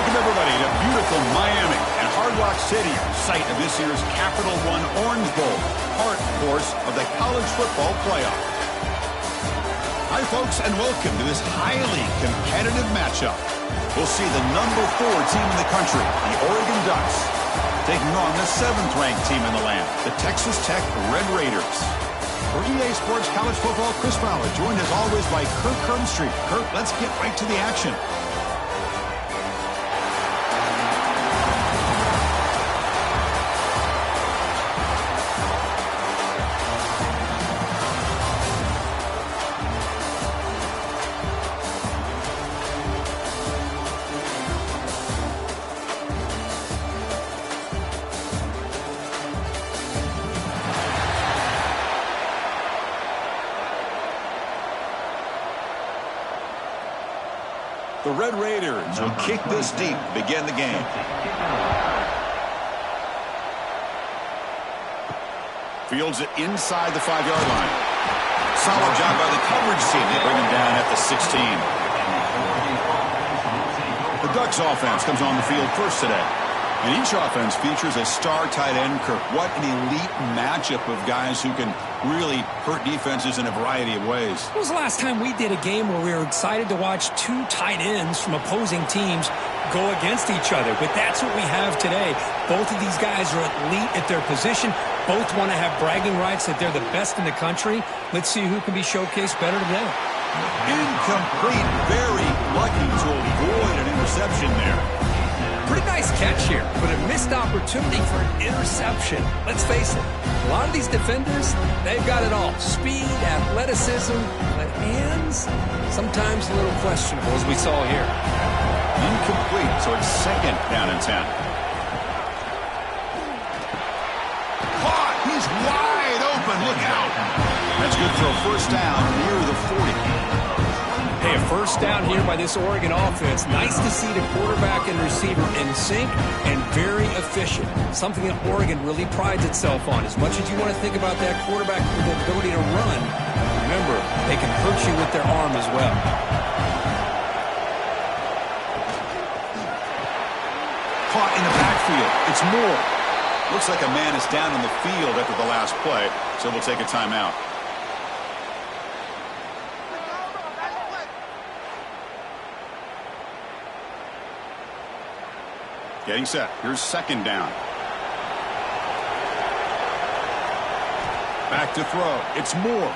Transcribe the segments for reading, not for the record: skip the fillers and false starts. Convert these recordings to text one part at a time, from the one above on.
Welcome, everybody, to beautiful Miami and Hard Rock Stadium, site of this year's Capital One Orange Bowl, part, of course, of the college football playoff. Hi, folks, and welcome to this highly competitive matchup. We'll see the number 4 team in the country, the Oregon Ducks, taking on the 7th-ranked team in the land, the Texas Tech Red Raiders. For EA Sports College Football, Chris Fowler, joined as always by Kirk Hermstreet. Kirk, let's get right to the action. The Red Raiders will kick this deep to begin the game. Fields it inside the 5-yard line. Solid job by the coverage team. They bring him down at the 16. The Ducks offense comes on the field first today. And each offense features a star tight end, Kirk. What an elite matchup of guys who can really hurt defenses in a variety of ways. When was the last time we did a game where we were excited to watch 2 tight ends from opposing teams go against each other? But that's what we have today. Both of these guys are elite at their position. Both want to have bragging rights that they're the best in the country. Let's see who can be showcased better today. Incomplete. Very lucky to avoid an interception there. Pretty nice catch here, but a missed opportunity for an interception. Let's face it, a lot of these defenders, they've got it all. Speed, athleticism, but hands, sometimes a little questionable, as we saw here. Incomplete, so it's 2nd down and 10. Caught! He's wide open, look out! That's good for a first down near the 40. Hey, a first down here by this Oregon offense. Nice to see the quarterback and receiver in sync and very efficient. Something that Oregon really prides itself on. As much as you want to think about that quarterback with the ability to run, remember, they can hurt you with their arm as well. Caught in the backfield. It's Moore. Looks like a man is down on the field after the last play, so we'll take a timeout. Getting set. Here's 2nd down. Back to throw. It's Moore.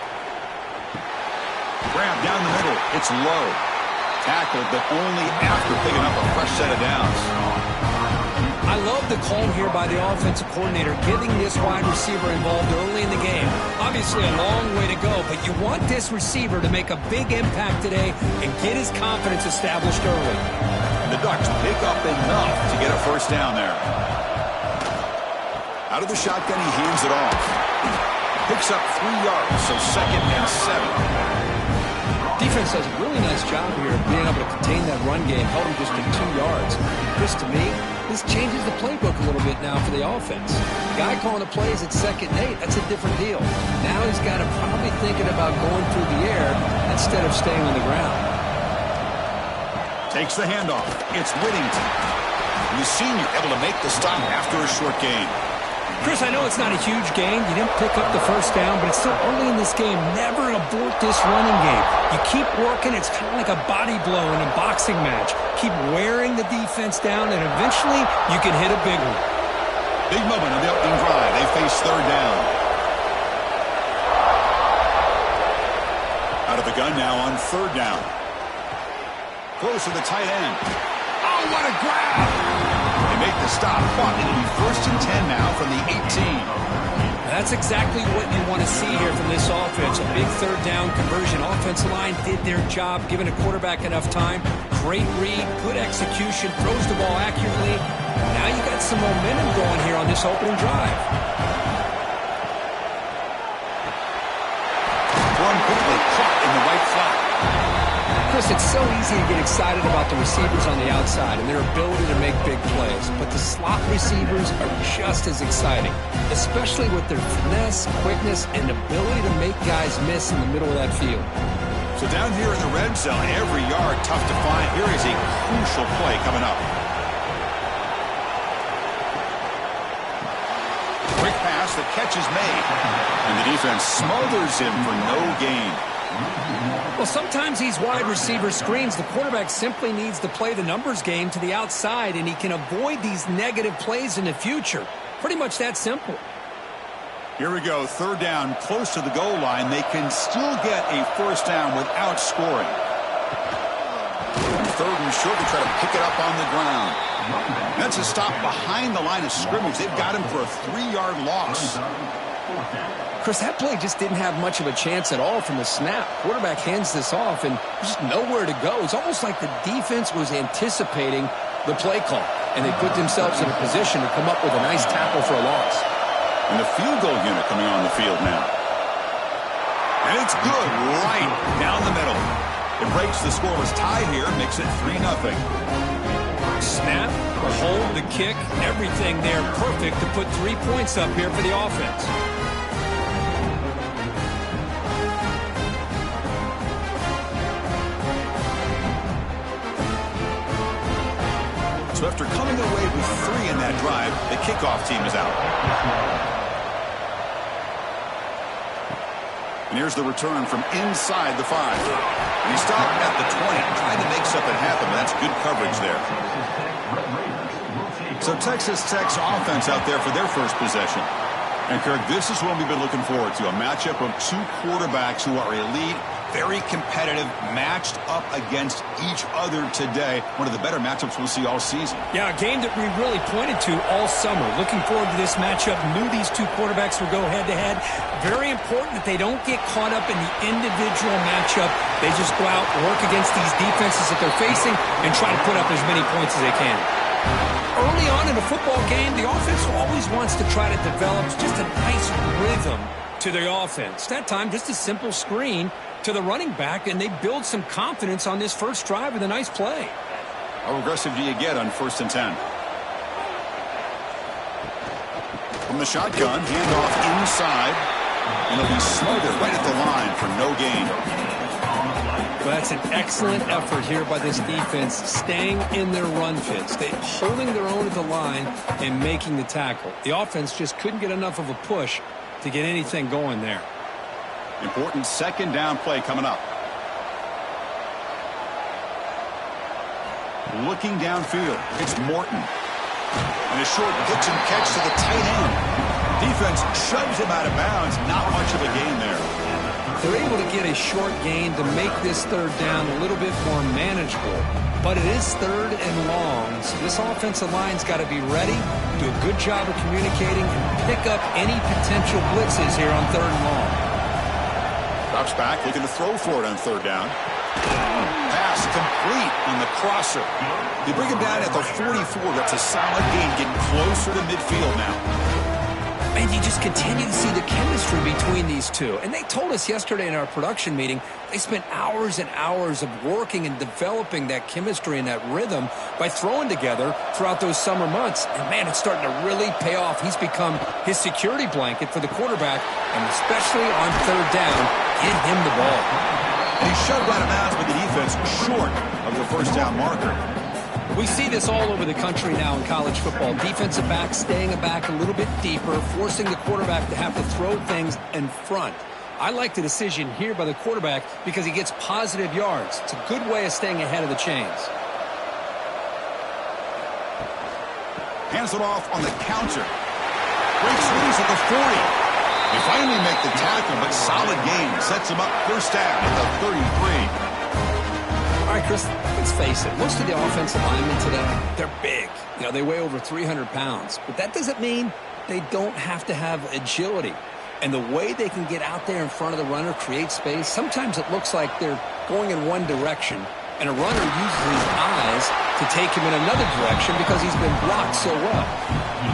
Grab down the middle. It's low. Tackled, but only after picking up a fresh set of downs. I love the call here by the offensive coordinator, getting this wide receiver involved early in the game. Obviously a long way to go, but you want this receiver to make a big impact today and get his confidence established early. The Ducks pick up enough to get a first down there. Out of the shotgun, he hands it off. Picks up 3 yards, so 2nd and 7. Defense does a really nice job here of being able to contain that run game, held him just to 2 yards. Chris, to me, this changes the playbook a little bit now for the offense. The guy calling the plays at 2nd and 8, that's a different deal. Now he's got to probably thinking about going through the air instead of staying on the ground. Takes the handoff. It's Whittington. The senior able to make the stop after a short gain. Chris, I know it's not a huge gain. You didn't pick up the first down, but it's still early in this game. Never abort this running game. You keep working. It's kind of like a body blow in a boxing match. Keep wearing the defense down, and eventually you can hit a big one. Big moment on the opening drive. They face 3rd down. Out of the gun now on 3rd down. Close to the tight end. Oh, what a grab! They make the stop, but it'll be 1st and 10 now from the 18. That's exactly what you want to see here from this offense. A big 3rd down conversion. Offensive line did their job, giving a quarterback enough time. Great read, good execution, throws the ball accurately. Now you got some momentum going here on this opening drive. Thrown quickly, caught in the right flat. Chris, it's so easy to get excited about the receivers on the outside and their ability to make big plays, but the slot receivers are just as exciting, especially with their finesse, quickness, and ability to make guys miss in the middle of that field. So down here in the red zone, every yard tough to find. Here is a crucial play coming up. catch is made. And the defense smothers him for no gain. Well, sometimes these wide receiver screens, the quarterback simply needs to play the numbers game to the outside, and he can avoid these negative plays in the future. Pretty much that simple. Here we go, third down, close to the goal line. They can still get a first down without scoring. Third and short, they try to pick it up on the ground. That's a stop behind the line of scrimmage. They've got him for a 3-yard loss. Chris, that play just didn't have much of a chance at all from the snap. Quarterback hands this off, and there's just nowhere to go. It's almost like the defense was anticipating the play call, and they put themselves in a position to come up with a nice tackle for a loss. And the field goal unit coming on the field now. And it's good right down the middle. It breaks the scoreless tie here, makes it 3-0. Snap, the hold, the kick, everything there perfect to put 3 points up here for the offense. So after coming away with 3 in that drive, the kickoff team is out. And here's the return from inside the 5. And he stopped at the 20, trying to make something happen, but that's good coverage there. So Texas Tech's offense out there for their first possession. And Kirk, this is what we've been looking forward to, a matchup of 2 quarterbacks who are elite, very competitive, matched up against each other today. One of the better matchups we'll see all season. Yeah, a game that we really pointed to all summer. Looking forward to this matchup. Knew these 2 quarterbacks would go head-to-head. Very important that they don't get caught up in the individual matchup. They just go out, work against these defenses that they're facing, and try to put up as many points as they can. Early on in a football game, the offense always wants to try to develop just a nice rhythm to their offense. That time, just a simple screen to the running back, and they build some confidence on this first drive with a nice play. How aggressive do you get on 1st and 10? From the shotgun, handoff inside, and it'll be smothered right at the line for no gain. Well, that's an excellent effort here by this defense, staying in their run fits. They're holding their own at the line and making the tackle. The offense just couldn't get enough of a push to get anything going there. Important second down play coming up. Looking downfield, it's Morton. And a short pitch and catch to the tight end. Defense shoves him out of bounds. Not much of a gain there. They're able to get a short gain to make this third down a little bit more manageable. But it is 3rd and long, so this offensive line's got to be ready, do a good job of communicating, and pick up any potential blitzes here on 3rd and long. Drops back, looking to throw for it on 3rd down. Pass complete on the crosser. They bring him down at the 44. That's a solid gain, getting closer to midfield now. And you just continue to see the chemistry between these 2. And they told us yesterday in our production meeting, they spent hours and hours of working and developing that chemistry and that rhythm by throwing together throughout those summer months. And, man, it's starting to really pay off. He's become his security blanket for the quarterback, and especially on 3rd down, get him the ball. And he's shoved out of bounds with the defense short of the first down marker. We see this all over the country now in college football. Defensive backs staying back a little bit deeper, forcing the quarterback to have to throw things in front. I like the decision here by the quarterback because he gets positive yards. It's a good way of staying ahead of the chains. Hands it off on the counter. Great squeeze at the 40. They finally make the tackle, but solid gain. Sets him up first down at the 33. All right, Chris, let's face it. Most of the offensive linemen today, they're big. You know, they weigh over 300 pounds. But that doesn't mean they don't have to have agility. And the way they can get out there in front of the runner, create space, sometimes it looks like they're going in one direction, and a runner uses his eyes to take him in another direction because he's been blocked so well.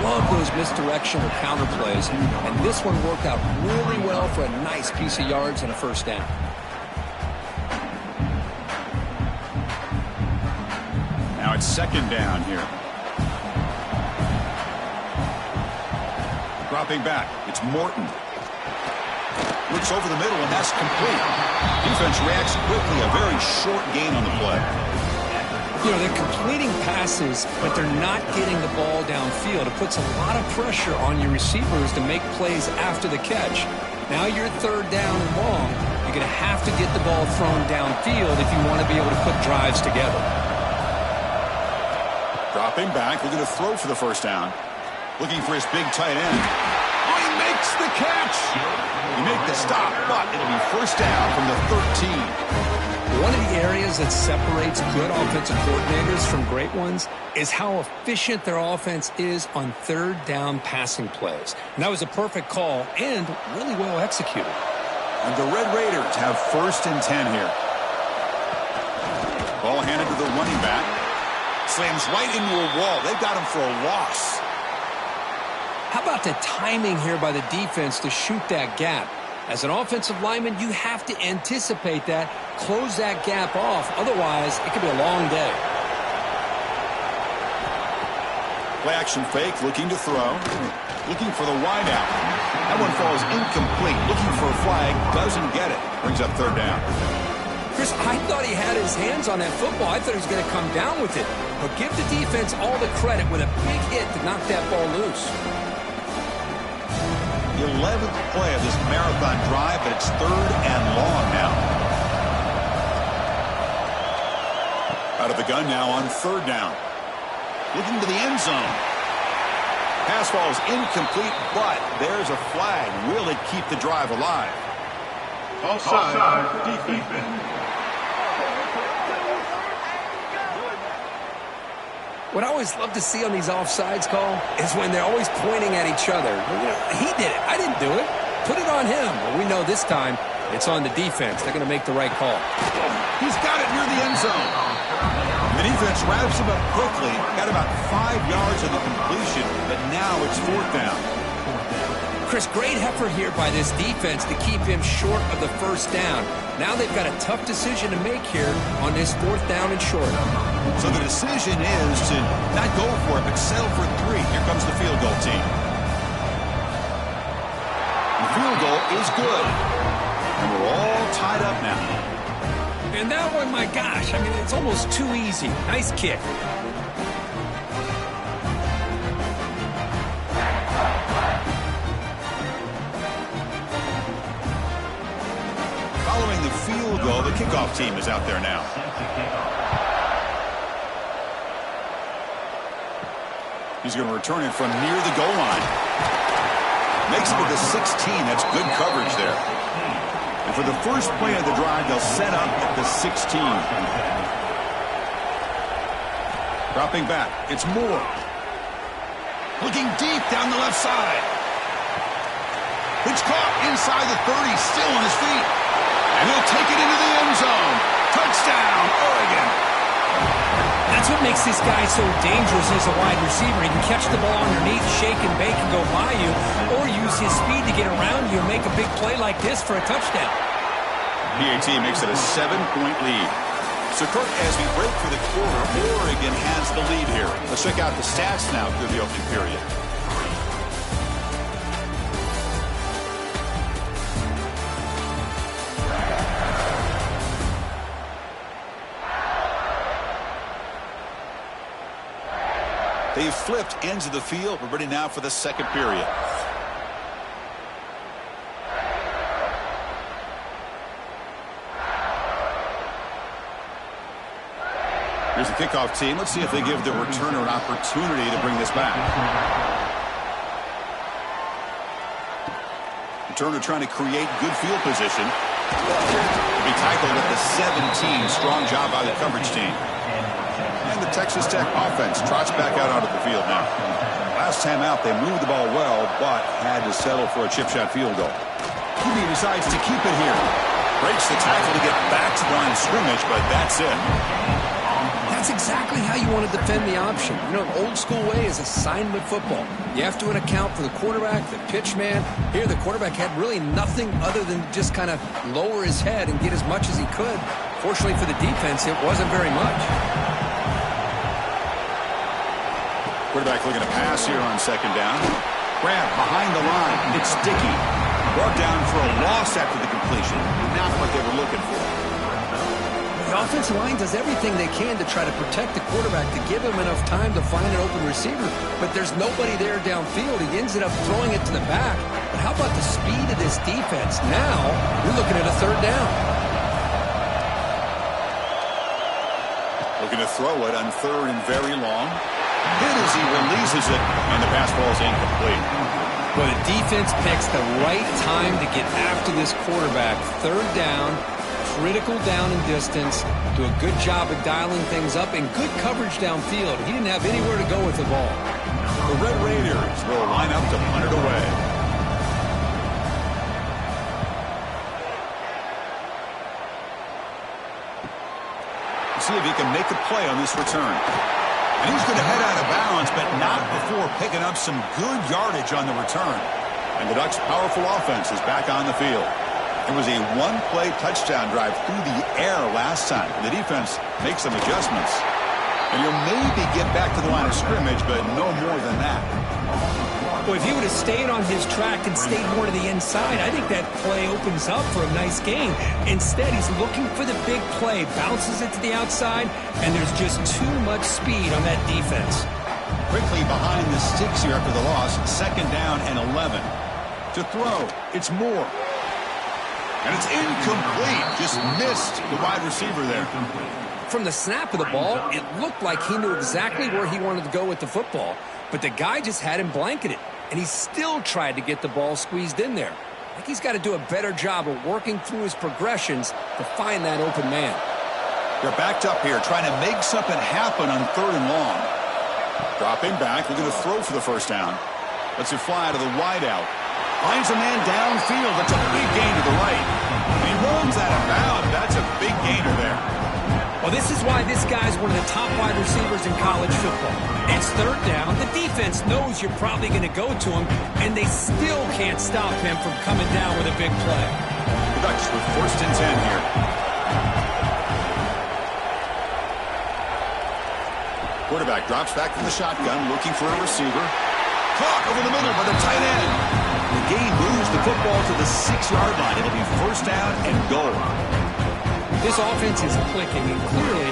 Love those misdirection or counter plays, and this one worked out really well for a nice piece of yards and a first down. Now it's 2nd down here. Dropping back, it's Morton. Looks over the middle, and that's complete. Defense reacts quickly, a very short gain on the play. You know, they're completing passes, but they're not getting the ball downfield. It puts a lot of pressure on your receivers to make plays after the catch. Now you're third down and long. You're going to have to get the ball thrown downfield if you want to be able to put drives together. Dropping back, looking to throw for the first down. Looking for his big tight end. Oh, he makes the catch. You make the stop, but it'll be first down from the 13. One of the areas that separates good offensive coordinators from great ones is how efficient their offense is on third down passing plays. And that was a perfect call and really well executed. And the Red Raiders have first and 10 here. Ball handed to the running back. Slams right into a wall. They've got him for a loss. How about the timing here by the defense to shoot that gap? As an offensive lineman, you have to anticipate that, close that gap off. Otherwise, it could be a long day. Play action fake, looking to throw. Looking for the wideout. That one falls incomplete. Looking for a flag, doesn't get it. Brings up third down. Chris, I thought he had his hands on that football. I thought he was going to come down with it. But give the defense all the credit with a big hit to knock that ball loose. 11th play of this marathon drive, but it's third and long now. Out of the gun now on third down. Looking to the end zone. Pass ball is incomplete, but there's a flag. Will it keep the drive alive? Offside defense. What I always love to see on these offsides call is when they're always pointing at each other. You know, he did it. I didn't do it. Put it on him. Well, we know this time it's on the defense. They're going to make the right call. He's got it near the end zone. The defense wraps him up quickly. Got about 5 yards of the completion, but now it's fourth down. Chris, great effort here by this defense to keep him short of the first down. Now they've got a tough decision to make here on this fourth down and short. So the decision is to not go for it, but settle for 3. Here comes the field goal team. The field goal is good. And we're all tied up now. And that one, my gosh, I mean, it's almost too easy. Nice kick. Following the field goal, the kickoff team is out there now. He's going to return it from near the goal line. Makes it to the 16. That's good coverage there. And for the first play of the drive, they'll set up at the 16. Dropping back. It's Moore. Looking deep down the left side. It's caught inside the 30. Still on his feet. And he'll take it into the end zone. Touchdown, Oregon. That's what makes this guy so dangerous as a wide receiver. He can catch the ball underneath, shake and bake and go by you, or use his speed to get around you and make a big play like this for a touchdown. PAT makes it a 7-point lead. So, Kirk, as we break for the quarter, Oregon has the lead here. Let's check out the stats now through the opening period. They've flipped ends of the field. We're ready now for the second period. Here's the kickoff team. Let's see if they give the returner an opportunity to bring this back. Returner trying to create good field position. To be tackled at the 17. Strong job by the coverage team. And the Texas Tech offense trots back out onto the field now. Last time out, they moved the ball well, but had to settle for a chip shot field goal. QB decides to keep it here. Breaks the tackle to get back to the line of scrimmage, but that's it. That's exactly how you want to defend the option. You know, the old school way is assignment football. You have to account for the quarterback, the pitch man. Here, the quarterback had really nothing other than just kind of lower his head and get as much as he could. Fortunately for the defense, it wasn't very much. Quarterback looking to pass here on second down. Grab behind the line. It's sticky. Brought down for a loss after the completion. Not what they were looking for. The offensive line does everything they can to try to protect the quarterback, to give him enough time to find an open receiver. But there's nobody there downfield. He ends up throwing it to the back. But how about the speed of this defense? Now we're looking at a third down. Looking to throw it on third and very long. Hit as he releases it, and the pass ball is incomplete. Well, the defense picks the right time to get after this quarterback. Third down, critical down and distance. Do a good job of dialing things up and good coverage downfield. He didn't have anywhere to go with the ball. The Red Raiders will line up to punt it away. See if he can make a play on this return. And he's going to head out of bounds, but not before picking up some good yardage on the return. And the Ducks' powerful offense is back on the field. It was a one-play touchdown drive through the air last time. The defense makes some adjustments. And you'll maybe get back to the line of scrimmage, but no more than that. Well, if he would have stayed on his track and stayed more to the inside, I think that play opens up for a nice gain. Instead, he's looking for the big play, bounces it to the outside, and there's just too much speed on that defense. Quickly behind the sticks here after the loss, second down and 11. To throw, it's Moore. And it's incomplete. Just missed the wide receiver there. From the snap of the ball, it looked like he knew exactly where he wanted to go with the football, but the guy just had him blanketed, and he still tried to get the ball squeezed in there. I think he's got to do a better job of working through his progressions to find that open man. They're backed up here, trying to make something happen on third and long. Dropping back, looking to throw for the first down. Lets it fly to the wideout. Finds a man downfield. That's a big gain to the right. And he runs out of bounds. That's a big gainer there. Well, this is why this guy's one of the top wide receivers in college football. It's third down. The defense knows you're probably going to go to him, and they still can't stop him from coming down with a big play. The Ducks with first and 10 here. Quarterback drops back from the shotgun, looking for a receiver. Caught over the middle by the tight end. The gain moves the football to the 6-yard line. It'll be first down and goal. This offense is clicking, and clearly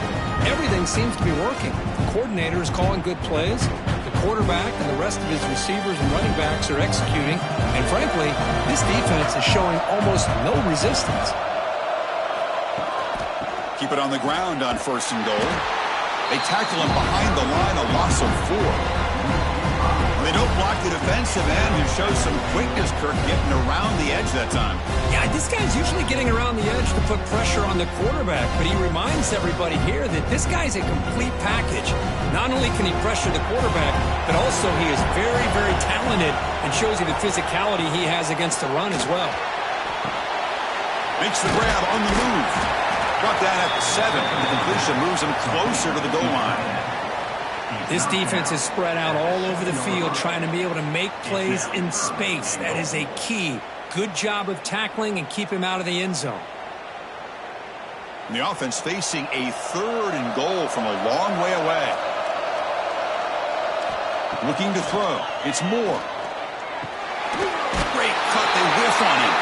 everything seems to be working. The coordinator is calling good plays. The quarterback and the rest of his receivers and running backs are executing. And frankly, this defense is showing almost no resistance. Keep it on the ground on first and goal. They tackle him behind the line, a loss of 4. They don't block the defensive end, who shows some quickness, Kirk, getting around the edge that time. Yeah, this guy's usually getting around the edge to put pressure on the quarterback, but he reminds everybody here that this guy's a complete package. Not only can he pressure the quarterback, but also he is very, very talented and shows you the physicality he has against the run as well. Makes the grab on the move. Brought down at the 7. The completion moves him closer to the goal line. This defense is spread out all over the field, trying to be able to make plays in space. That is a key. Good job of tackling and keep him out of the end zone. And the offense facing a third and goal from a long way away. Looking to throw. It's Moore. Great cut. They whiff on him.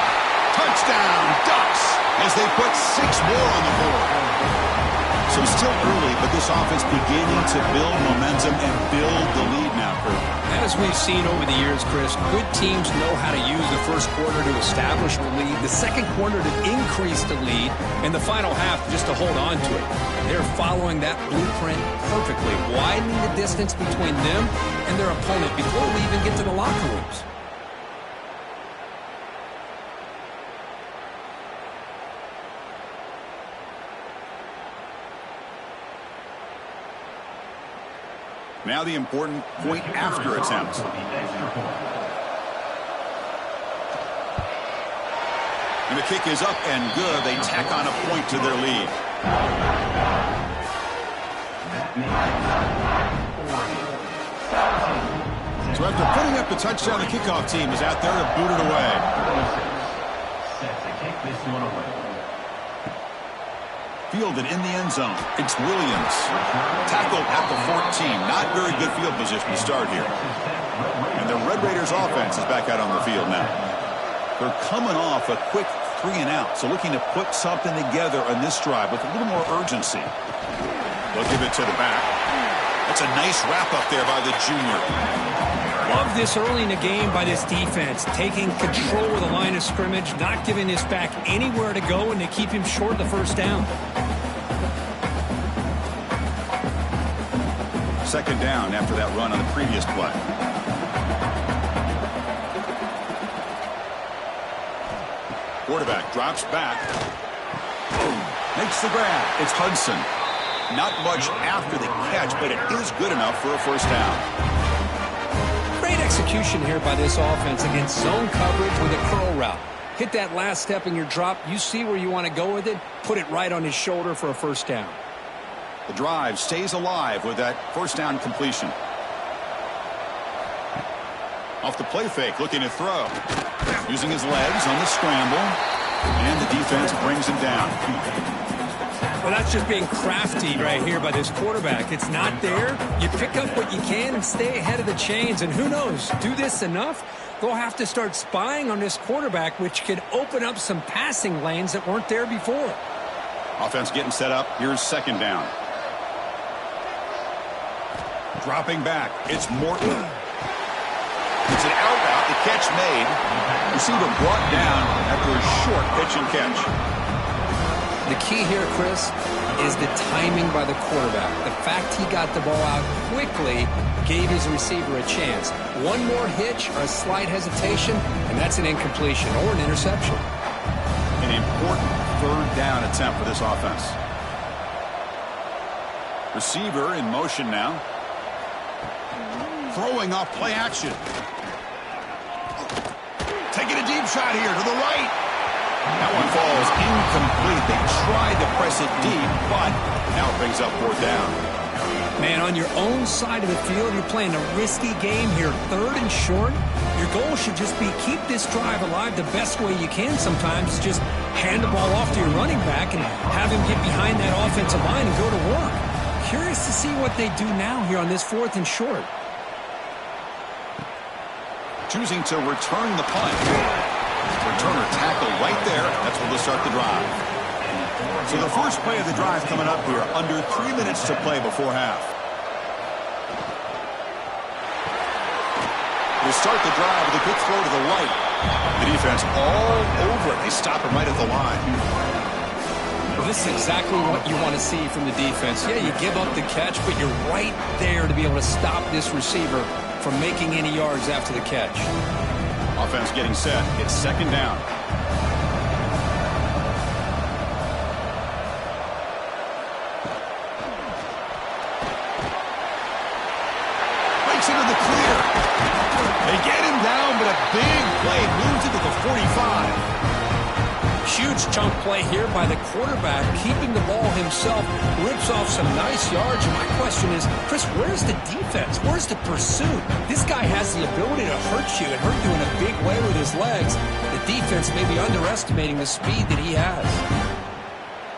Touchdown, Ducks, as they put 6 more on the board. So still early, but this offense beginning to build momentum and build the lead now, Kurt. As we've seen over the years, Chris, good teams know how to use the first quarter to establish the lead, the second quarter to increase the lead, and the final half just to hold on to it. They're following that blueprint perfectly, widening the distance between them and their opponent before we even get to the locker rooms. Now the important point after attempt. And the kick is up and good. They tack on a point to their lead. So after putting up the touchdown, the kickoff team is out there to boot it away. Fielded in the end zone. It's Williams. Tackled at the 14. Not very good field position to start here. And the Red Raiders offense is back out on the field now. They're coming off a quick 3 and out, so looking to put something together on this drive with a little more urgency. They'll give it to the back. That's a nice wrap-up there by the junior. Love this early in the game by this defense, taking control of the line of scrimmage, not giving this back anywhere to go, and they keep him short of the first down. Second down after that run on the previous play. Quarterback drops back. Makes the grab. It's Hudson. Not much after the catch, but it is good enough for a first down. Great execution here by this offense against zone coverage with a curl route. Hit that last step in your drop. You see where you want to go with it. Put it right on his shoulder for a first down. The drive stays alive with that first down completion. Off the play fake, looking to throw. Using his legs on the scramble. And the defense brings him down. Well, that's just being crafty right here by this quarterback. It's not there. You pick up what you can and stay ahead of the chains. And who knows, do this enough, they'll have to start spying on this quarterback, which could open up some passing lanes that weren't there before. Offense getting set up. Here's second down. Dropping back. It's Morton. It's an out route. The catch made. Receiver brought down after a short pitch and catch. The key here, Chris, is the timing by the quarterback. The fact he got the ball out quickly gave his receiver a chance. One more hitch or a slight hesitation, and that's an incompletion or an interception. An important third down attempt for this offense. Receiver in motion now. Throwing off play action. Taking a deep shot here to the right. That one falls incomplete. They tried to press it deep, but now it brings up fourth down. Man, on your own side of the field, you're playing a risky game here. Third and short. Your goal should just be keep this drive alive the best way you can sometimes. Just hand the ball off to your running back and have him get behind that offensive line and go to work. Curious to see what they do now here on this fourth and short. Choosing to return the punt. Returner tackle right there. That's where they'll start the drive. So the first play of the drive coming up here. Under 3 minutes to play before half. They start the drive with a good throw to the right. The defense all over it. They stop him right at the line. Well, this is exactly what you want to see from the defense. Yeah, you give up the catch, but you're right there to be able to stop this receiver from making any yards after the catch. Offense getting set. It's second down. Breaks into the clear. They get him down, but a big play moves into the 45. Huge chunk play here by the quarterback, keeping the ball himself, rips off some nice yards. And my question is, Chris, where's the defense? Where's the pursuit? This guy has the ability to hurt you and hurt you in a big way with his legs. The defense may be underestimating the speed that he has.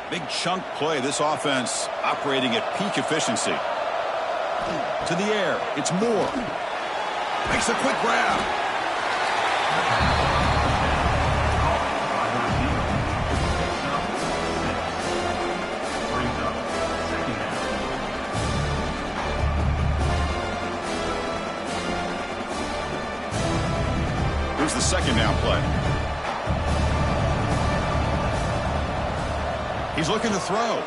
Big chunk play. This offense operating at peak efficiency. To the air. It's Moore. Makes a quick grab. Here's the second down play. He's looking to throw.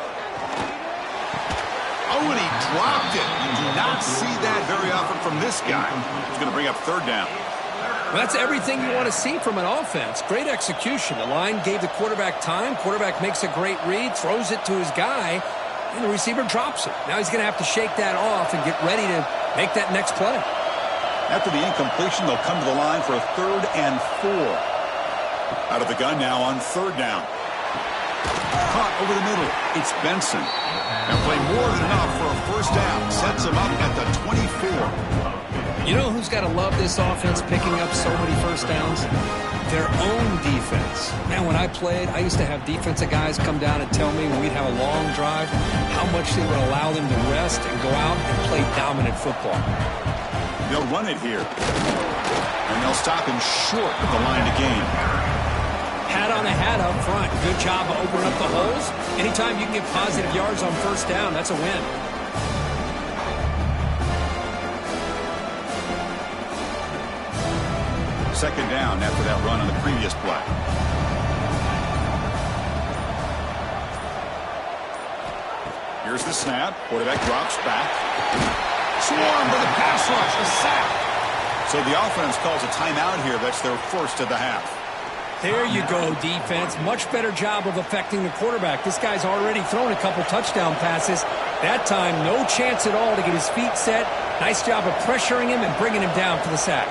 Oh, and he dropped it. You do not see that very often from this guy. He's going to bring up third down. Well, that's everything you want to see from an offense. Great execution. The line gave the quarterback time. Quarterback makes a great read, throws it to his guy, and the receiver drops it. Now he's going to have to shake that off and get ready to make that next play. After the incompletion, they'll come to the line for a 3rd and 4. Out of the gun now on third down. Caught over the middle. It's Benson. And play more than enough for a first down. Sets him up at the 24. You know who's got to love this offense picking up so many first downs? Their own defense. Man, when I played, I used to have defensive guys come down and tell me when we'd have a long drive how much they would allow them to rest and go out and play dominant football. They'll run it here. And they'll stop him short of the line to gain. Pat on the hat up front. Good job of opening up the holes. Anytime you can get positive yards on first down, that's a win. Second down after that run on the previous play. Here's the snap. Quarterback drops back. Swarm with a pass rush. A sack. So the offense calls a timeout here. That's their first of the half. There you go, defense. Much better job of affecting the quarterback. This guy's already thrown a couple touchdown passes. That time, no chance at all to get his feet set. Nice job of pressuring him and bringing him down for the sack.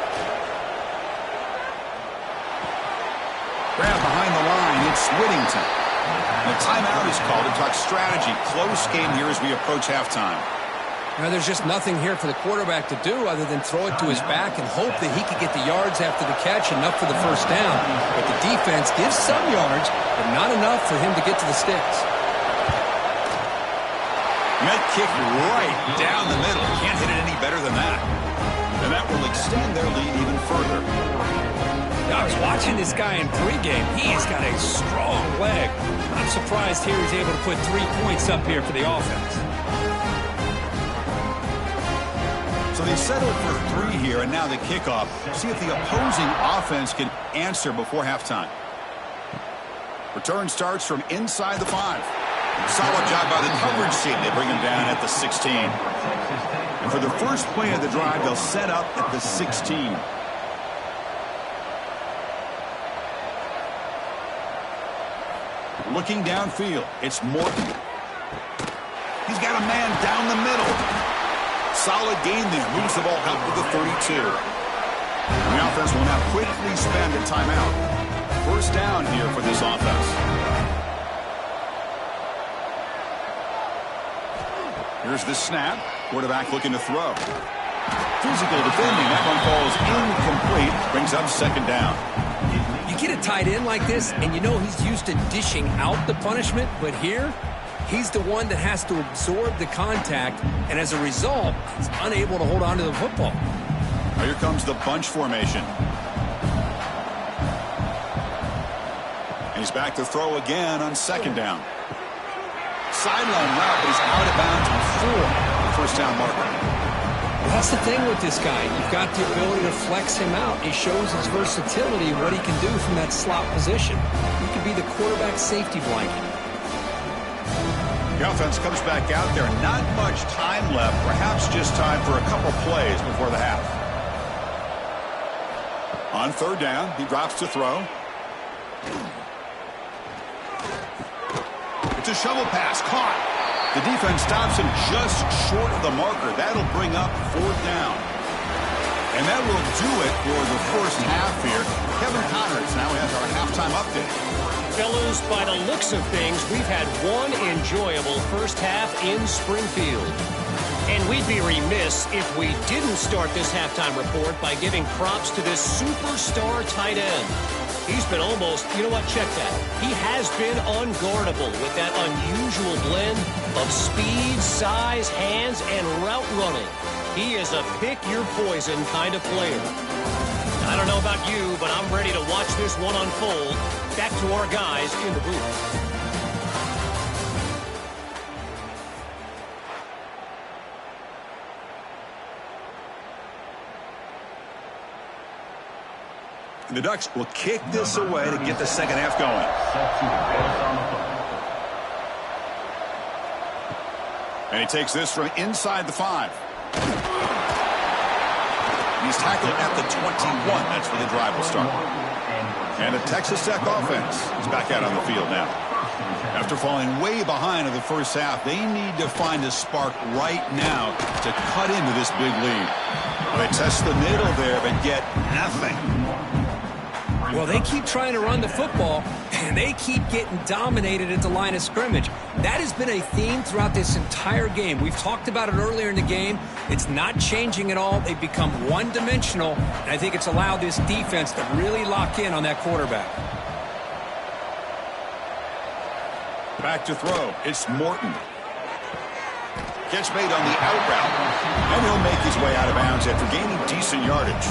Grab behind the line. It's Whittington. And a timeout is called to talk strategy. Close game here as we approach halftime. Now, there's just nothing here for the quarterback to do other than throw it to his back and hope that he could get the yards after the catch, enough for the first down. But the defense gives some yards, but not enough for him to get to the sticks. And that kick right down the middle. Can't hit it any better than that. And that will extend their lead even further. I was watching this guy in pregame. He's got a strong leg. I'm surprised here he's able to put 3 points up here for the offense. So they settled for 3 here, and now the kickoff. See if the opposing offense can answer before halftime. Return starts from inside the 5. Solid job by the coverage team. They bring him down at the 16. And for the first play of the drive, they'll set up at the 16. Looking downfield, it's Morton. He's got a man down the middle. Solid gain there. Moves the ball out to the 32. The offense will now quickly spend a timeout. First down here for this offense. Here's the snap. Quarterback looking to throw. Physical defending. That one falls incomplete. Brings up second down. You get a tight end like this, and you know he's used to dishing out the punishment, but here, he's the one that has to absorb the contact, and as a result, he's unable to hold on to the football. Now here comes the bunch formation. And he's back to throw again on second down. Sideline route, but he's out of bounds before the first down marker. Well, that's the thing with this guy. You've got the ability to flex him out. He shows his versatility, what he can do from that slot position. He could be the quarterback safety blanket. The offense comes back out there. Not much time left. Perhaps just time for a couple plays before the half. On third down, he drops to throw. It's a shovel pass. Caught. The defense stops him just short of the marker. That'll bring up fourth down. And that will do it for the first half here. Kevin Connors now has our halftime update. Fellas, by the looks of things, we've had one enjoyable first half in Springfield. And we'd be remiss if we didn't start this halftime report by giving props to this superstar tight end. He's been almost, you know what, check that. He has been unguardable with that unusual blend of speed, size, hands, and route running. He is a pick-your-poison kind of player. I don't know about you, but I'm ready to watch this one unfold. Back to our guys in the booth. The Ducks will kick this away to get the second half going. And he takes this from inside the 5. He's tackled at the 21. That's where the drive will start. And a Texas Tech offense is back out on the field now. After falling way behind in the first half, they need to find a spark right now to cut into this big lead. They test the middle there, but get nothing. Well, they keep trying to run the football, and they keep getting dominated at the line of scrimmage. That has been a theme throughout this entire game. We've talked about it earlier in the game. It's not changing at all. They've become one-dimensional, and I think it's allowed this defense to really lock in on that quarterback. Back to throw. It's Morton. Catch made on the out route. And he'll make his way out of bounds after gaining decent yardage.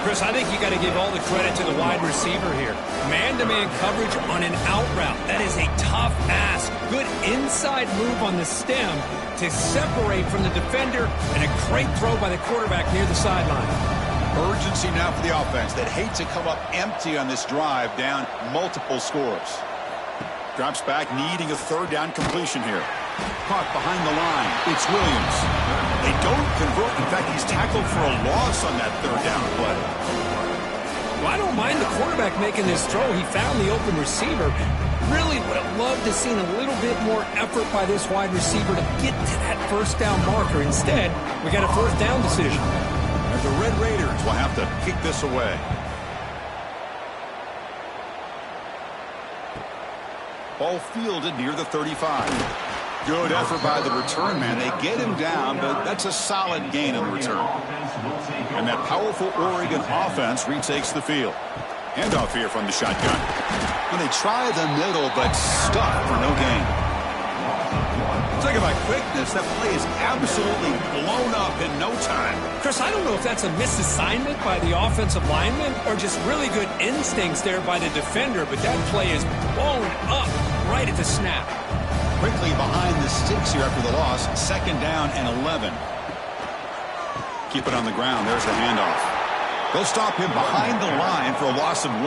Chris, I think you got to give all the credit to the wide receiver here. Man-to-man coverage on an out route. That is a tough ask. Good inside move on the stem to separate from the defender, and a great throw by the quarterback near the sideline. Urgency now for the offense that hate to come up empty on this drive, down multiple scores. Drops back, needing a third down completion here. Caught behind the line. It's Williams. They don't convert. In fact, he's tackled for a loss on that third down play. Well, I don't mind the quarterback making this throw. He found the open receiver. Really would have loved to seen a little bit more effort by this wide receiver to get to that first down marker. Instead, we got a fourth down decision. And the Red Raiders will have to kick this away. Ball fielded near the 35. Good effort by the return man. They get him down, but that's a solid gain on the return. And that powerful Oregon offense retakes the field. Handoff here from the shotgun. And they try the middle, but stuck for no gain. Talking about quickness, that play is absolutely blown up in no time. Chris, I don't know if that's a misassignment by the offensive lineman or just really good instincts there by the defender, but that play is blown up right at the snap. Quickly behind the sticks here after the loss. Second down and 11. Keep it on the ground. There's the handoff. They'll stop him behind the line for a loss of 1.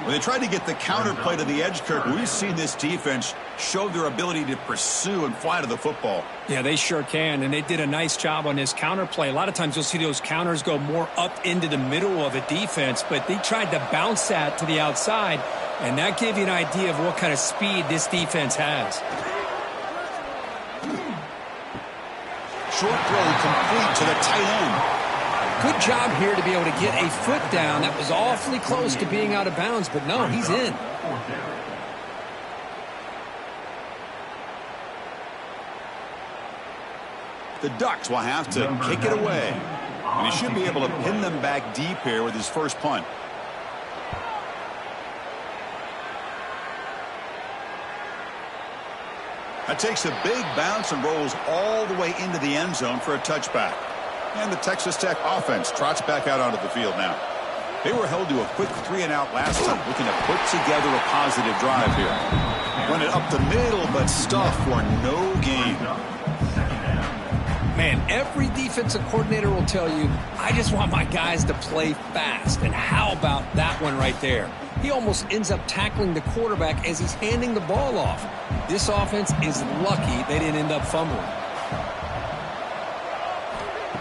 When they tried to get the counter play to the edge, Kirk, we've seen this defense show their ability to pursue and fly to the football. Yeah, they sure can, and they did a nice job on this counter play. A lot of times you'll see those counters go more up into the middle of a defense, but they tried to bounce that to the outside, and that gave you an idea of what kind of speed this defense has. Short throw complete to the tight end. Good job here to be able to get a foot down. That was awfully close to being out of bounds, but no, he's in. The Ducks will have to kick it away. And he should be able to pin them back deep here with his first punt. That takes a big bounce and rolls all the way into the end zone for a touchback. And the Texas Tech offense trots back out onto the field now. They were held to a quick 3-and-out last time, looking to put together a positive drive here. Run it up the middle, but stuff for no gain. Man, every defensive coordinator will tell you, I just want my guys to play fast. And how about that one right there? He almost ends up tackling the quarterback as he's handing the ball off. This offense is lucky they didn't end up fumbling.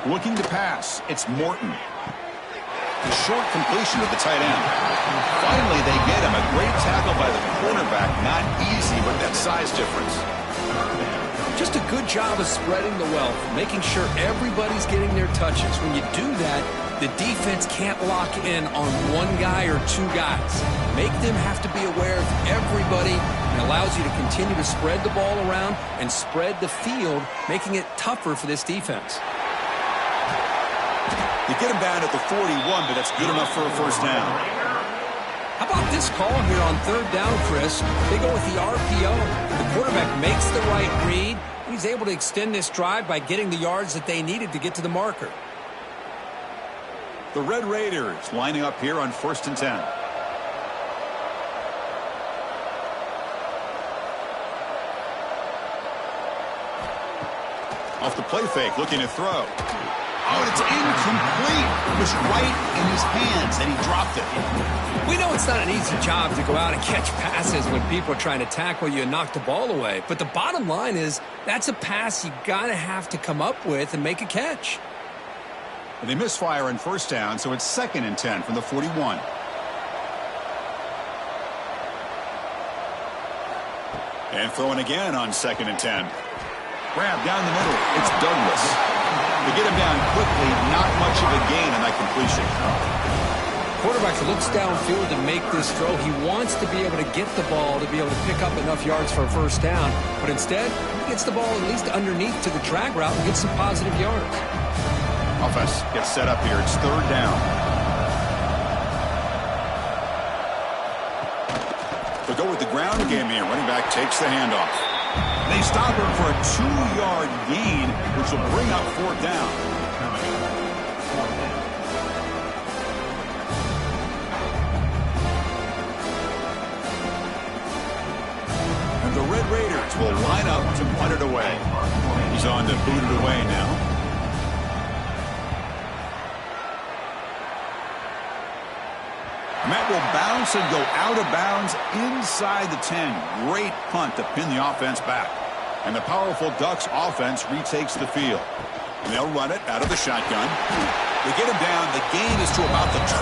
Looking to pass. It's Morton. The short completion of the tight end. Finally, they get him. A great tackle by the cornerback. Not easy with that size difference. Just a good job of spreading the wealth, making sure everybody's getting their touches. When you do that, the defense can't lock in on one guy or two guys. Make them have to be aware of everybody, and allows you to continue to spread the ball around and spread the field, making it tougher for this defense. You get him down at the 41, but that's good enough for a first down. How about this call here on third down, Chris? They go with the RPO. The quarterback makes the right read. He's able to extend this drive by getting the yards that they needed to get to the marker. The Red Raiders lining up here on 1st and 10. Off the play fake, looking to throw. Oh, it's incomplete. It was right in his hands, and he dropped it. We know it's not an easy job to go out and catch passes when people are trying to tackle you and knock the ball away. But the bottom line is that's a pass you got to have to come up with and make a catch. And they misfire on first down, so it's 2nd and 10 from the 41. And throwing again on 2nd and 10. Grab down the middle. It's Douglas. They get him down quickly. Not much of a gain on that completion. Quarterback looks downfield to make this throw. He wants to be able to get the ball to be able to pick up enough yards for a first down. But instead, he gets the ball at least underneath to the drag route and gets some positive yards. Offense gets set up here. It's 3rd down. They'll go with the ground game here. Running back takes the handoff. They stop him for a 2-yard gain, which will bring up 4th down. And the Red Raiders will line up to punt it away. He's on to boot it away now. And that will bounce and go out of bounds inside the 10. Great punt to pin the offense back. And the powerful Ducks offense retakes the field. And they'll run it out of the shotgun. They get him down. The gain is to about the 12.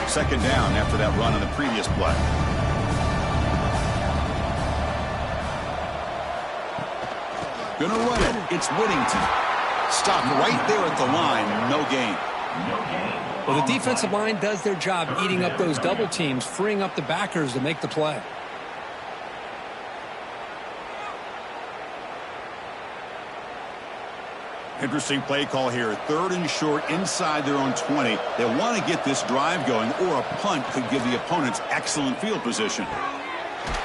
Second down after that run on the previous play. Gonna run it. It's Whittington. Stopped right there at the line. No gain. Well, the defensive line does their job eating up those double teams, freeing up the backers to make the play. Interesting play call here. 3rd and short inside their own 20. They want to get this drive going, or a punt could give the opponents excellent field position.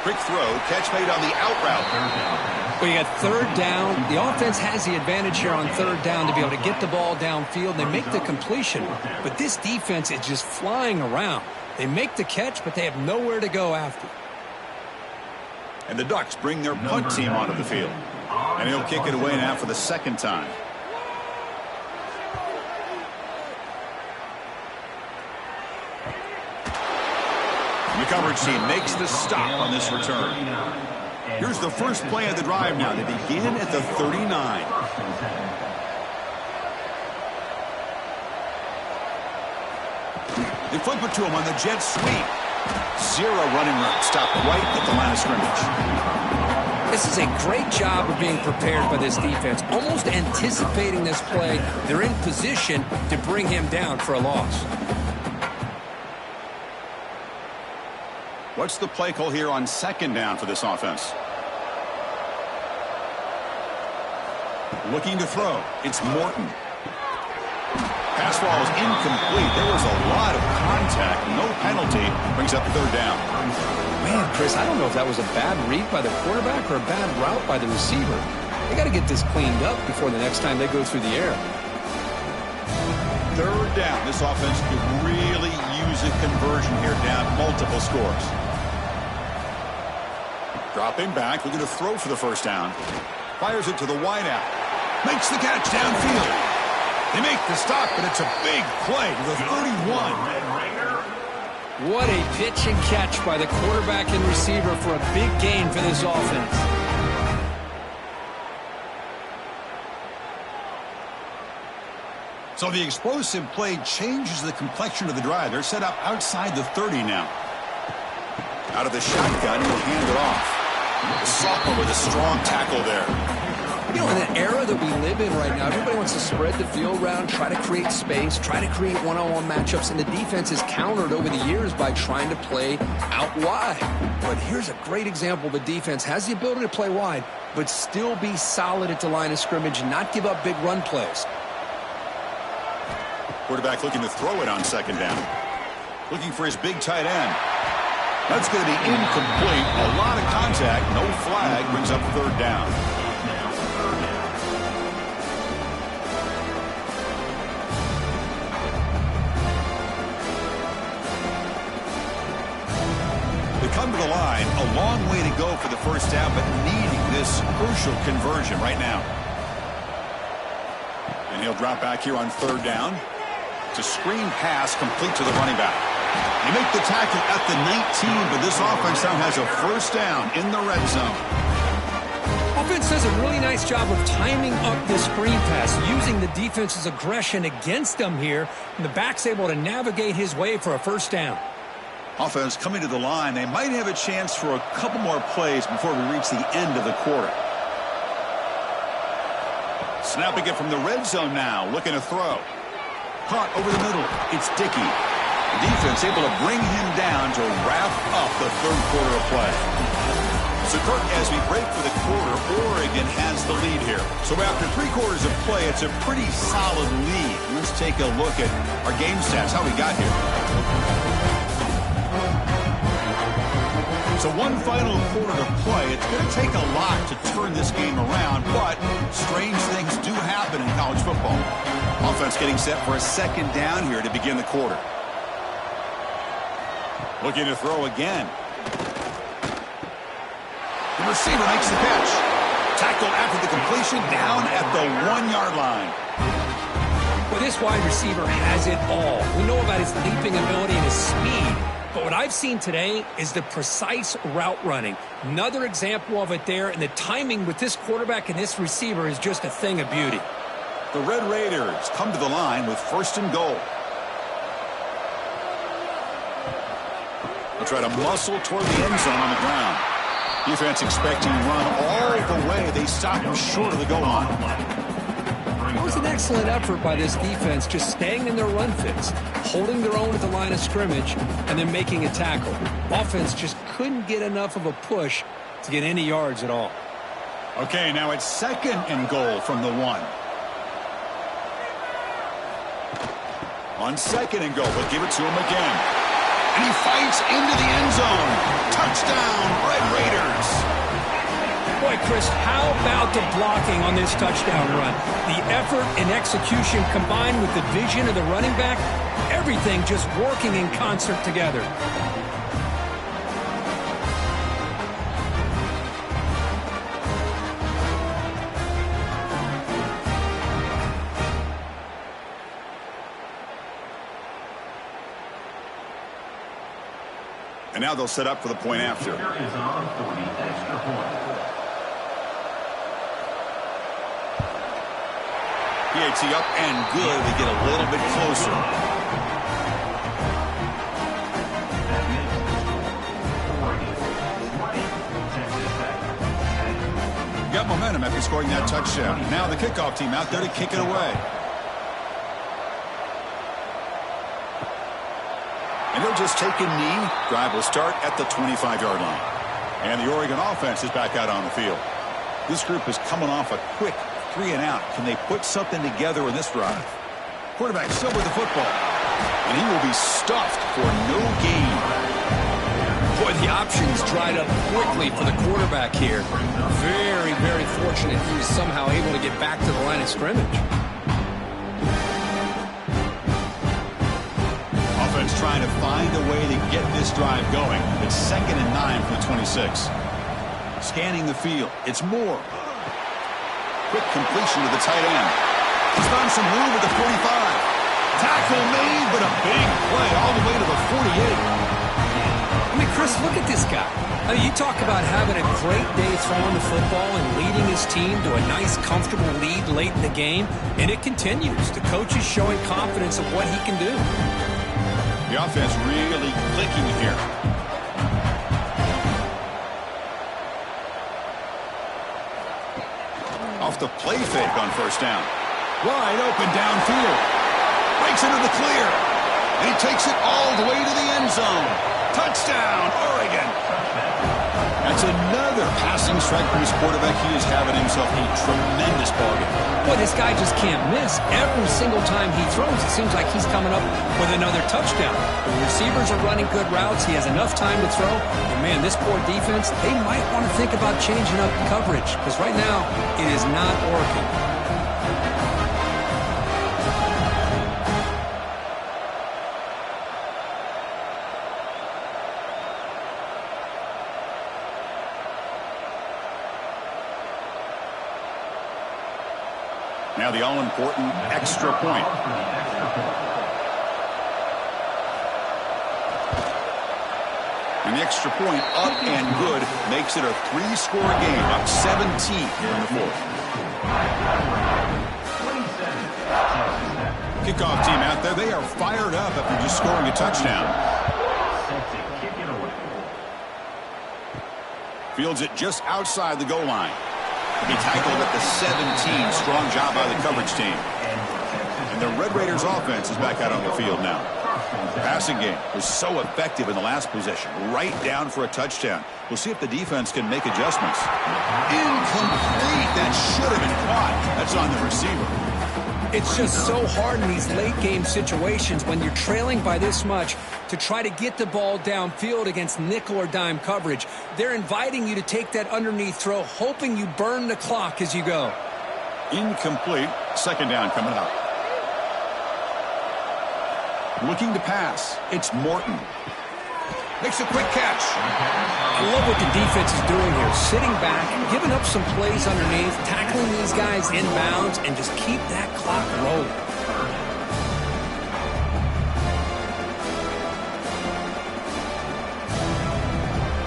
Quick throw. Catch made on the out route. Well, you got 3rd down. The offense has the advantage here on 3rd down to be able to get the ball downfield. They make the completion, but this defense is just flying around. They make the catch, but they have nowhere to go after. And the Ducks bring their punt team onto the field. And he'll kick it away now for the 2nd time. The coverage team makes the stop on this return. Here's the first play of the drive now. They begin at the 39. They flip it to him on the jet sweep. 0 running route. Stopped right at the line of scrimmage. This is a great job of being prepared by this defense. Almost anticipating this play. They're in position to bring him down for a loss. What's the play call here on 2nd down for this offense? Looking to throw. It's Morton. Pass ball is incomplete. There was a lot of contact. No penalty. Brings up 3rd down. Man, Chris, I don't know if that was a bad read by the quarterback or a bad route by the receiver. They got to get this cleaned up before the next time they go through the air. 3rd down. This offense could really use a conversion here, down multiple scores. Dropping back, looking to throw for the 1st down. Fires it to the wideout. Makes the catch downfield. They make the stop, but it's a big play to the 31. What a pitch and catch by the quarterback and receiver for a big gain for this offense. So the explosive play changes the complexion of the drive. They're set up outside the 30 now. Out of the shotgun, he'll hand it off. The sophomore with a strong tackle there. You know, in an era that we live in right now, everybody wants to spread the field around, try to create space, try to create one-on-one matchups, and the defense is countered over the years by trying to play out wide. But here's a great example. The defense has the ability to play wide, but still be solid at the line of scrimmage and not give up big run plays. Quarterback looking to throw it on 2nd down. Looking for his big tight end. That's going to be incomplete. A lot of contact. No flag. Brings up 3rd down. They come to the line. A long way to go for the 1st down, but needing this crucial conversion right now. And he'll drop back here on 3rd down. It's a screen pass complete to the running back. They make the tackle at the 19, but this offense now has a 1st down in the red zone. Offense does a really nice job of timing up this screen pass, using the defense's aggression against them here, and the back's able to navigate his way for a 1st down. Offense coming to the line. They might have a chance for a couple more plays before we reach the end of the quarter. Snapping it from the red zone now, looking to throw. Caught over the middle. It's Dickey. Defense able to bring him down to wrap up the 3rd quarter of play. So, Kirk, as we break for the quarter, Oregon has the lead here. So after 3 quarters of play, it's a pretty solid lead. Let's take a look at our game stats, how we got here. So one final quarter to play. It's going to take a lot to turn this game around, but strange things do happen in college football. Offense getting set for a second down here to begin the quarter. Looking to throw again. The receiver makes the catch. Tackled after the completion, down at the 1-yard line. Well, this wide receiver has it all. We know about his leaping ability and his speed. But what I've seen today is the precise route running. Another example of it there, and the timing with this quarterback and this receiver is just a thing of beauty. The Red Raiders come to the line with 1st and goal. They'll try to muscle toward the end zone on the ground. Defense expecting to run all the way. They stop him short of the goal line. It was an excellent effort by this defense, just staying in their run fits, holding their own at the line of scrimmage, and then making a tackle. Offense just couldn't get enough of a push to get any yards at all. Okay, now it's 2nd and goal from the 1. On 2nd and goal, they'll give it to him again. And he fights into the end zone. Touchdown, Red Raiders. Boy, Chris, how about the blocking on this touchdown run? The effort and execution combined with the vision of the running back, everything just working in concert together. And now they'll set up for the point after. PAT up and good. They get a little bit closer. Got momentum after scoring that touchdown. Now the kickoff team out there to kick it away. And they'll just take a knee. Drive will start at the 25-yard line. And the Oregon offense is back out on the field. This group is coming off a quick 3 and out. Can they put something together in this drive? Quarterback still with the football. And he will be stuffed for no gain. Boy, the options dried up quickly for the quarterback here. Very, very fortunate he was somehow able to get back to the line of scrimmage. Offense trying to find a way to get this drive going. It's 2nd and 9 from the 26. Scanning the field. It's Moore. Quick completion to the tight end. He's found some room at the 45. Tackle made, but a big play all the way to the 48. I mean, Chris, look at this guy. I mean, you talk about having a great day throwing the football and leading his team to a nice, comfortable lead late in the game, and it continues. The coach is showing confidence of what he can do. The offense really clicking here. Off the play fake on 1st down. Wide open downfield. Breaks into the clear. And he takes it all the way to the end zone. Touchdown, Oregon. That's another passing strike from his quarterback. He is having himself a tremendous ballgame. Boy, this guy just can't miss. Every single time he throws, it seems like he's coming up with another touchdown. The receivers are running good routes. He has enough time to throw. And, man, this poor defense, they might want to think about changing up coverage because right now it is not working. Now the all-important extra point. And the extra point up and good makes it a 3-score game, up 17 in the 4th. Kickoff team out there, they are fired up after just scoring a touchdown. Fields it just outside the goal line. He tackled at the 17. Strong job by the coverage team. And the Red Raiders offense is back out on the field now. The passing game was so effective in the last possession, right down for a touchdown. We'll see if the defense can make adjustments. Incomplete. That should have been caught. That's on the receiver. It's just so hard in these late-game situations when you're trailing by this much to try to get the ball downfield against nickel or dime coverage. They're inviting you to take that underneath throw, hoping you burn the clock as you go. Incomplete. Second down coming up. Looking to pass. It's Morton. Makes a quick catch. I love what the defense is doing here. Sitting back, giving up some plays underneath, tackling these guys inbounds, and just keep that clock rolling.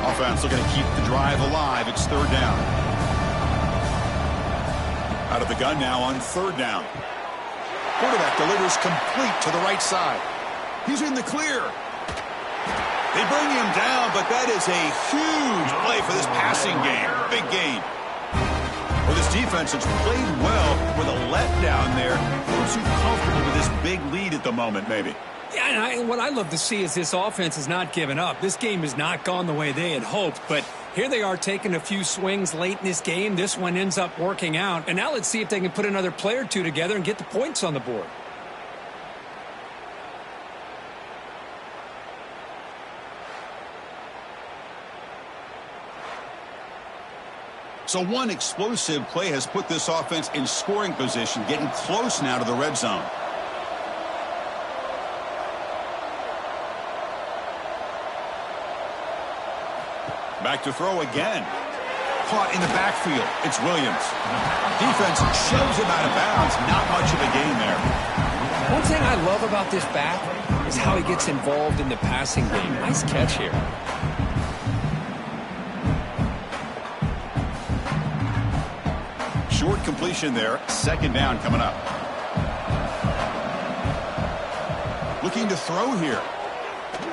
Offense looking to keep the drive alive. It's third down. Out of the gun now on third down. Quarterback delivers complete to the right side. He's in the clear. They bring him down, but that is a huge play for this passing game. Big gain. Well, this defense has played well with a letdown there. Looks too comfortable with this big lead at the moment, maybe. Yeah, and what I love to see is this offense has not given up. This game has not gone the way they had hoped, but here they are taking a few swings late in this game. This one ends up working out, and now let's see if they can put another play or two together and get the points on the board. So one explosive play has put this offense in scoring position, getting close now to the red zone. Back to throw again. Caught in the backfield. It's Williams. Defense shoves him out of bounds. Not much of a gain there. One thing I love about this back is how he gets involved in the passing game. Nice catch here. Short completion there. Second down coming up. Looking to throw here.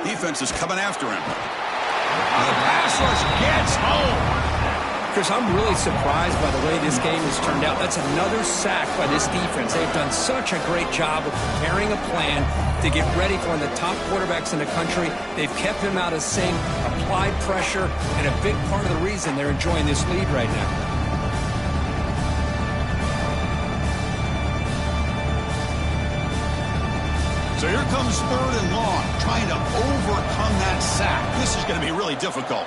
Defense is coming after him. The pass rush gets home. Chris, I'm really surprised by the way this game has turned out. That's another sack by this defense. They've done such a great job of preparing a plan to get ready for one of the top quarterbacks in the country. They've kept him out of sync, applied pressure, and a big part of the reason they're enjoying this lead right now. So here comes third and long, trying to overcome that sack. This is going to be really difficult.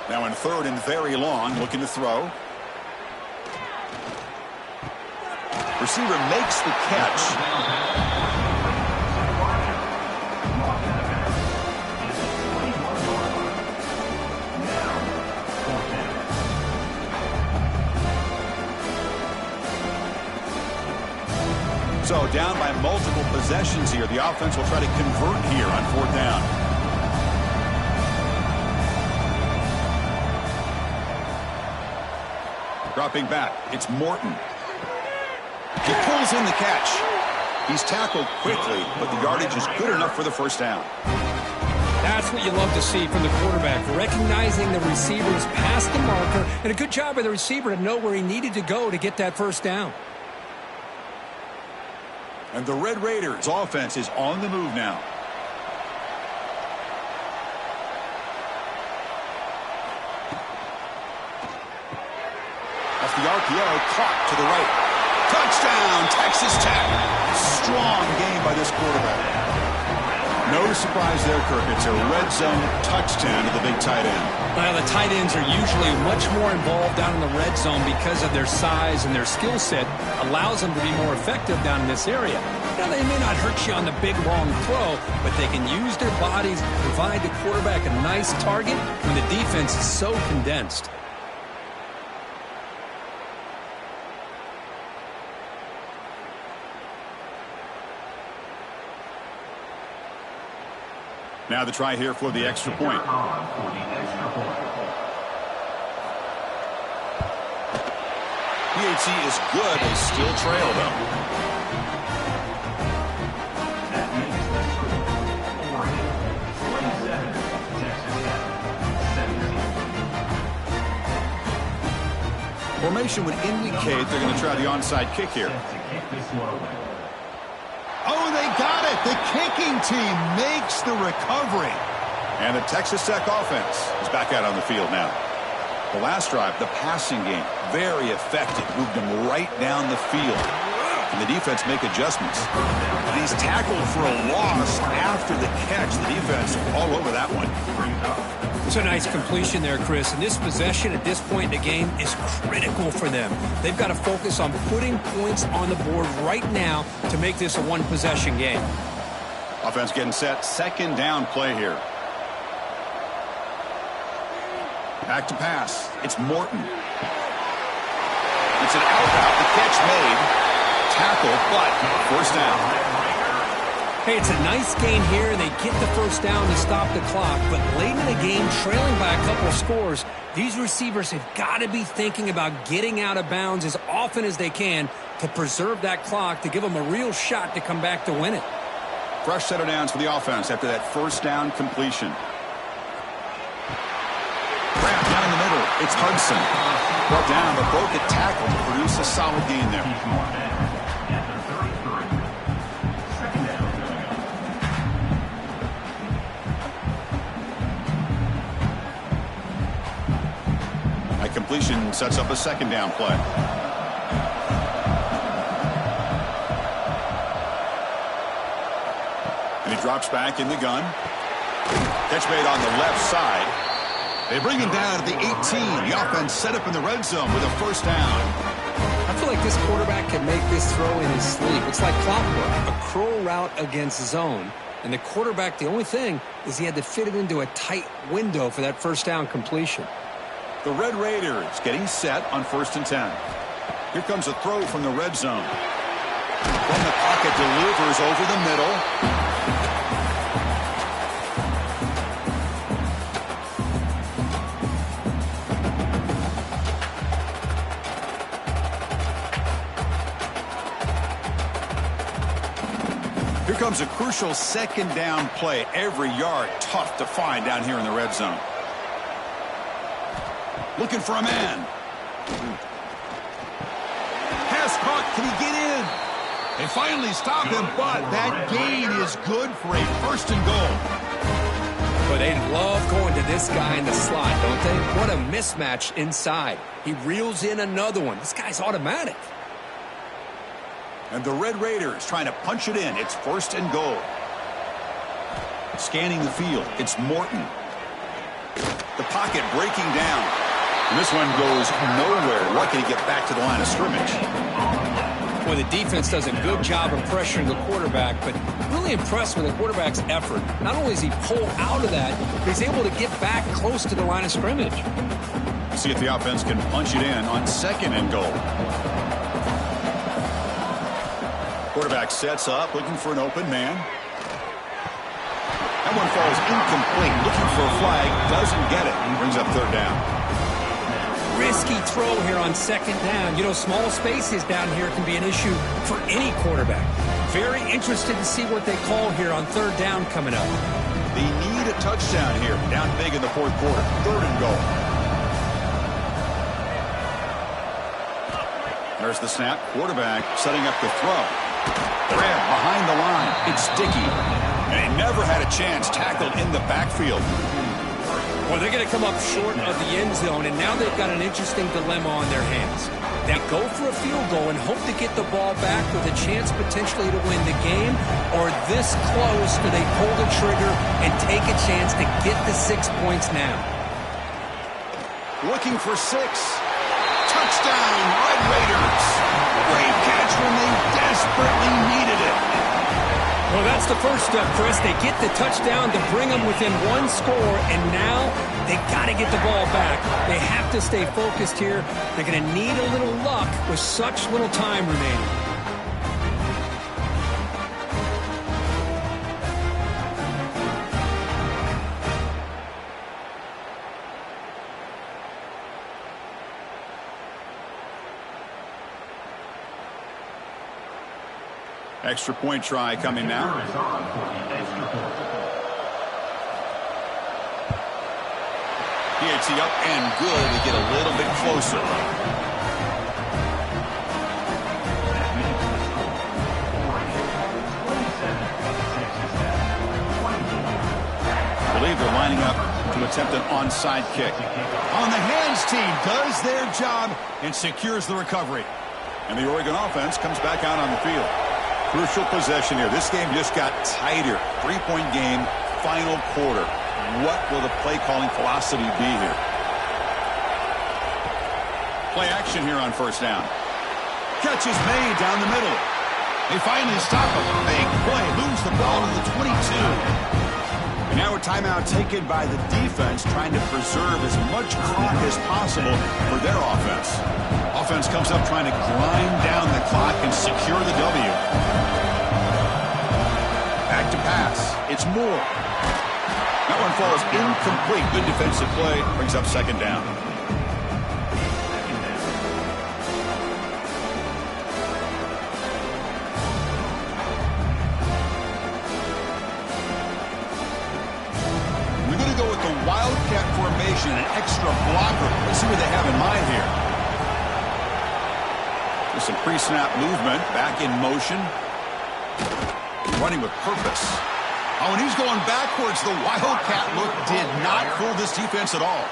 Now in third and very long, looking to throw. Receiver makes the catch. So down by multiple possessions here. The offense will try to convert here on fourth down. Dropping back. It's Morton. He pulls in the catch. He's tackled quickly, but the yardage is good enough for the first down. That's what you love to see from the quarterback, recognizing the receiver's past the marker, and a good job by the receiver to know where he needed to go to get that first down. And the Red Raiders offense is on the move now. Off the RPO, caught to the right. Touchdown, Texas Tech. Strong game by this quarterback. No surprise there, Kirk. It's a red zone touchdown to the big tight end. Well, the tight ends are usually much more involved down in the red zone because of their size and their skill set. Allows them to be more effective down in this area. Now, they may not hurt you on the big, long throw, but they can use their bodies to provide the quarterback a nice target when the defense is so condensed. Now the try here for the extra point. PHC is good. They still trail, though. Formation would indicate they're going to try the onside kick here. Oh, they got it! The kicking team makes the recovery. And the Texas Tech offense is back out on the field now. The last drive, the passing game, very effective. Moved them right down the field. And the defense make adjustments. And he's tackled for a loss after the catch. The defense all over that one. It's a nice completion there, Chris. And this possession at this point in the game is critical for them. They've got to focus on putting points on the board right now to make this a one-possession game. Offense getting set. Second down play here. Back to pass. It's Morton. It's an out. The catch made. Tackle, but first down. Hey, it's a nice gain here. They get the first down to stop the clock, but late in the game, trailing by a couple of scores, these receivers have got to be thinking about getting out of bounds as often as they can to preserve that clock, to give them a real shot to come back to win it. Fresh set of downs for the offense after that first down completion. Wrapped down the middle. It's Hudson. Brought down, but broke a tackle to produce a solid gain there. That completion sets up a second down play. And he drops back in the gun. Catch made on the left side. They bring him down at the 18. The offense set up in the red zone with a first down. I feel like this quarterback can make this throw in his sleep. It's like clockwork, a curl route against zone. And the quarterback, the only thing is he had to fit it into a tight window for that first down completion. The Red Raiders getting set on 1st and 10. Here comes a throw from the red zone. From the pocket, delivers over the middle. Here comes a crucial second down play. Every yard tough to find down here in the red zone. Looking for a man. Pass caught. Can he get in? They finally stop him, but that gain is good for a first and goal. But they love going to this guy in the slot, don't they? What a mismatch inside. He reels in another one. This guy's automatic. And the Red Raiders trying to punch it in. It's 1st and goal. Scanning the field. It's Morton. The pocket breaking down. And this one goes nowhere. Lucky to get back to the line of scrimmage. Well, the defense does a good job of pressuring the quarterback, but really impressed with the quarterback's effort. Not only does he pull out of that, but he's able to get back close to the line of scrimmage. See if the offense can punch it in on 2nd and goal. Quarterback sets up, looking for an open man. That one falls incomplete. Looking for a flag, doesn't get it. Brings up 3rd down. Risky throw here on 2nd down. You know, small spaces down here can be an issue for any quarterback. Very interested to see what they call here on 3rd down coming up. They need a touchdown here. Down big in the 4th quarter. 3rd and goal. There's the snap. Quarterback setting up the throw. Grab behind the line. It's Dickey. And he never had a chance. Tackled in the backfield. Well, they're going to come up short of the end zone, and now they've got an interesting dilemma on their hands. They go for a field goal and hope to get the ball back with a chance potentially to win the game, or this close do they pull the trigger and take a chance to get the 6 points now. Looking for 6. Touchdown, Red Raiders. Great catch when they desperately needed it. Well, that's the first step, Chris. They get the touchdown to bring them within 1 score, and now they got to get the ball back. They have to stay focused here. They're going to need a little luck with such little time remaining. Extra point try coming now. PAT up and good to get a little bit closer. believe they're lining up to attempt an onside kick. On the hands team does their job and secures the recovery. And the Oregon offense comes back out on the field. Crucial possession here. This game just got tighter. 3-point game, final quarter. What will the play calling philosophy be here? Play action here on first down. Catch is made down the middle. They finally stop him. Big play. Moves the ball to the 22. And now a timeout taken by the defense, trying to preserve as much clock as possible for their offense. Offense comes up trying to grind down the clock and secure the W. Back to pass. It's Moore. That one falls incomplete. Good defensive play. Brings up second down. We're going to go with the Wildcat formation, an extra blocker. Let's see what they have in mind here. There's some pre-snap movement. Back in motion. Running with purpose. Oh, and he's going backwards. The Wildcat look did not fool this defense at all.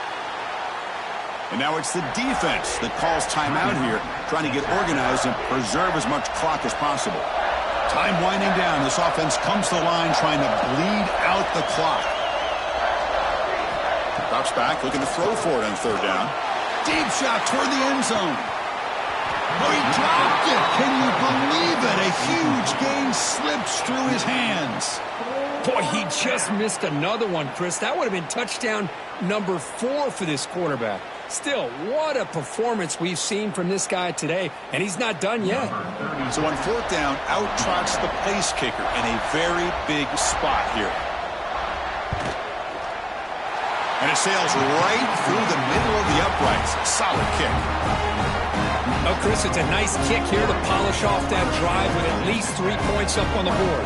And now it's the defense that calls timeout here, trying to get organized and preserve as much clock as possible. Time winding down. This offense comes to the line trying to bleed out the clock. Drops back, looking to throw for it on third down. Deep shot toward the end zone. Oh, he dropped it. Can you believe it? A huge gain slips through his hands. Boy, he just missed another one, Chris. That would have been touchdown number 4 for this quarterback. Still, what a performance we've seen from this guy today, and he's not done yet. So on fourth down, out trots the place kicker in a very big spot here. And it sails right through the middle of the uprights. Solid kick. Oh, Chris, it's a nice kick here to polish off that drive with at least 3 points up on the board.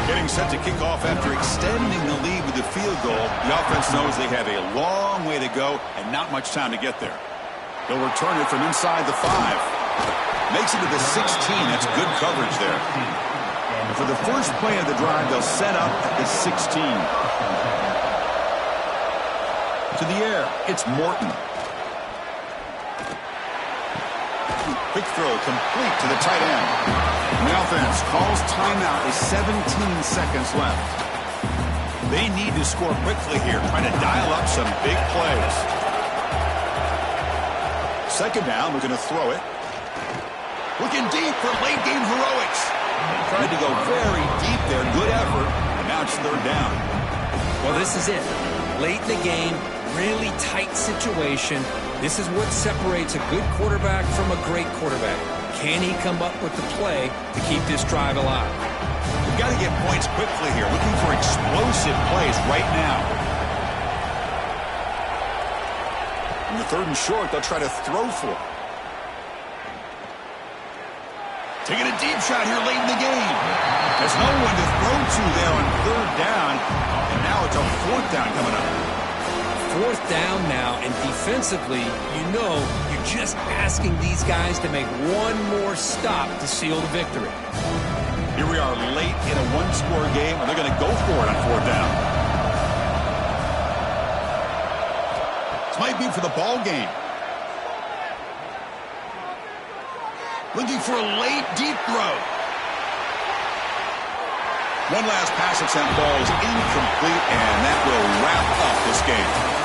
Getting set to kick off after extending the lead with the field goal. The offense knows they have a long way to go and not much time to get there. They'll return it from inside the 5. Makes it to the 16. That's good coverage there. And for the first play of the drive, they'll set up at the 16. To the air, it's Morton. Quick throw complete to the tight end. The offense calls timeout with 17 seconds left. They need to score quickly here, trying to dial up some big plays. Second down, we're going to throw it. Looking deep for late game heroics. Tried to go very deep there. Good effort. And now it's third down. Well, this is it. Late in the game, really tight situation. This is what separates a good quarterback from a great quarterback. Can he come up with the play to keep this drive alive? We've got to get points quickly here. Looking for explosive plays right now. In the third and short, they'll try to throw for it. Taking a deep shot here late in the game. There's no one to throw to there on third down. And now it's a fourth down coming up. Fourth down now, and defensively, you're just asking these guys to make one more stop to seal the victory. Here we are late in a one-score game, and they're going to go for it on fourth down. This might be for the ball game. Looking for a late, deep throw. One last pass attempt, ball is incomplete, and that will wrap up this game.